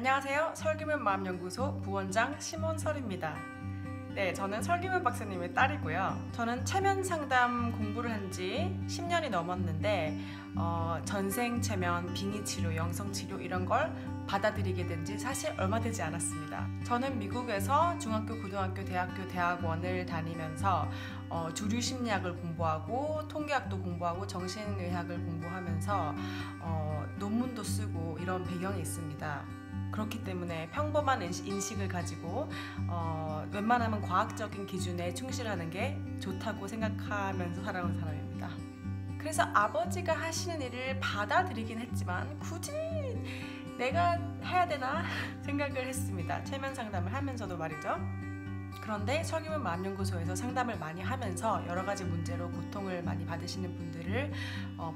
안녕하세요. 설기문 마음연구소 부원장 심원설입니다. 네, 저는 설기문 박사님의 딸이고요. 저는 체면 상담 공부를 한 지 10년이 넘었는데 전생 체면, 빙의 치료, 영성 치료 이런 걸 받아들이게 된 지 사실 얼마 되지 않았습니다. 저는 미국에서 중학교, 고등학교, 대학교, 대학원을 다니면서 주류 심리학을 공부하고 통계학도 공부하고 정신의학을 공부하면서 논문도 쓰고 이런 배경이 있습니다. 그렇기 때문에 평범한 인식을 가지고 웬만하면 과학적인 기준에 충실하는 게 좋다고 생각하면서 살아온 사람입니다. 그래서 아버지가 하시는 일을 받아들이긴 했지만 굳이 내가 해야 되나 생각을 했습니다. 체면 상담을 하면서도 말이죠. 그런데 설기문 마음연구소에서 상담을 많이 하면서 여러 가지 문제로 고통을 많이 받으시는 분들을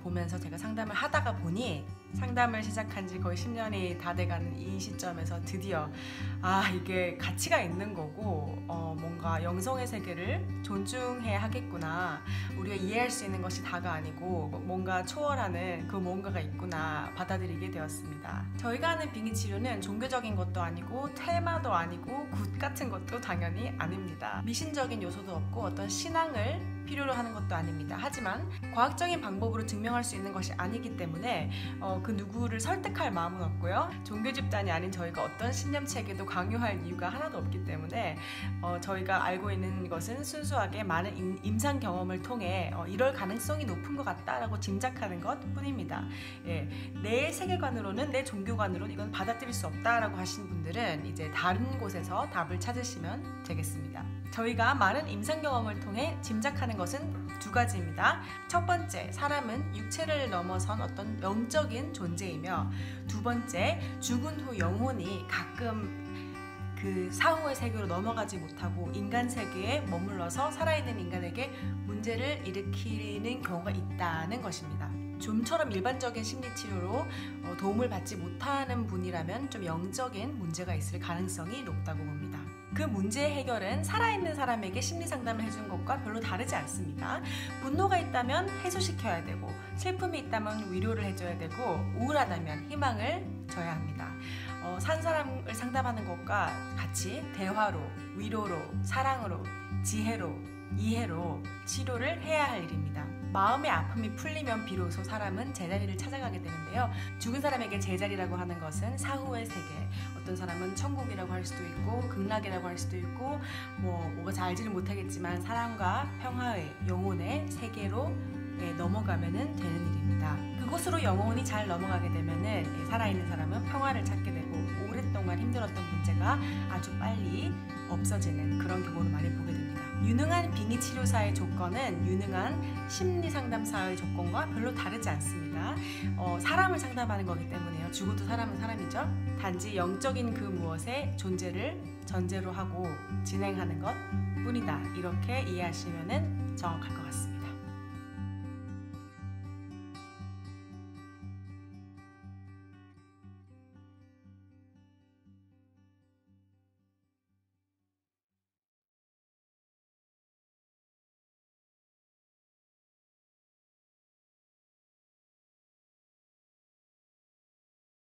보면서 제가 상담을 하다가 보니 상담을 시작한 지 거의 10년이 다 돼가는 이 시점에서 드디어 이게 가치가 있는 거고 뭔가 영성의 세계를 존중해야 하겠구나, 우리가 이해할 수 있는 것이 다가 아니고 뭔가 초월하는 그 뭔가가 있구나 받아들이게 되었습니다. 저희가 하는 빙의 치료는 종교적인 것도 아니고 테마도 아니고 굿 같은 것도 당연히 아닙니다. 미신적인 요소도 없고 어떤 신앙을 필요로 하는 것도 아닙니다. 하지만 과학적인 방법으로 증명할 수 있는 것이 아니기 때문에 그 누구를 설득할 마음은 없고요. 종교 집단이 아닌 저희가 어떤 신념체계도 강요할 이유가 하나도 없기 때문에 저희가 알고 있는 것은 순수하게 많은 임상 경험을 통해 이럴 가능성이 높은 것 같다라고 짐작하는 것 뿐입니다. 예, 내 세계관으로는, 내 종교관으로는 이건 받아들일 수 없다라고 하신 분들은 이제 다른 곳에서 답을 찾으시면 되겠습니다. 저희가 많은 임상 경험을 통해 짐작하는 것은 두 가지입니다. 첫 번째, 사람은 육체를 넘어선 어떤 영적인 존재이며, 두 번째, 죽은 후 영혼이 가끔 그 사후의 세계로 넘어가지 못하고 인간 세계에 머물러서 살아있는 인간에게 문제를 일으키는 경우가 있다는 것입니다. 좀처럼 일반적인 심리치료로 도움을 받지 못하는 분이라면 좀 영적인 문제가 있을 가능성이 높다고 봅니다. 그 문제 해결은 살아있는 사람에게 심리상담을 해주는 것과 별로 다르지 않습니다. 분노가 있다면 해소시켜야 되고, 슬픔이 있다면 위로를 해줘야 되고, 우울하다면 희망을 줘야 합니다. 산 사람을 상담하는 것과 같이 대화로, 위로로, 사랑으로, 지혜로, 이해로 치료를 해야 할 일입니다. 마음의 아픔이 풀리면 비로소 사람은 제자리를 찾아가게 되는데요. 죽은 사람에게 제자리라고 하는 것은 사후의 세계, 어떤 사람은 천국이라고 할 수도 있고 극락이라고 할 수도 있고 뭐가 잘 알지는 못하겠지만 사랑과 평화의 영혼의 세계로 넘어가면은 되는 일입니다. 그곳으로 영혼이 잘 넘어가게 되면은 살아있는 사람은 평화를 찾게 되고 오랫동안 힘들었던 문제가 아주 빨리 없어지는 그런 경우를 많이 보게 됩니다. 유능한 빙의 치료사의 조건은 유능한 심리상담사의 조건과 별로 다르지 않습니다. 사람을 상담하는 거기 때문에요. 죽어도 사람은 사람이죠. 단지 영적인 그 무엇의 존재를 전제로 하고 진행하는 것 뿐이다. 이렇게 이해하시면 정확할 것 같습니다.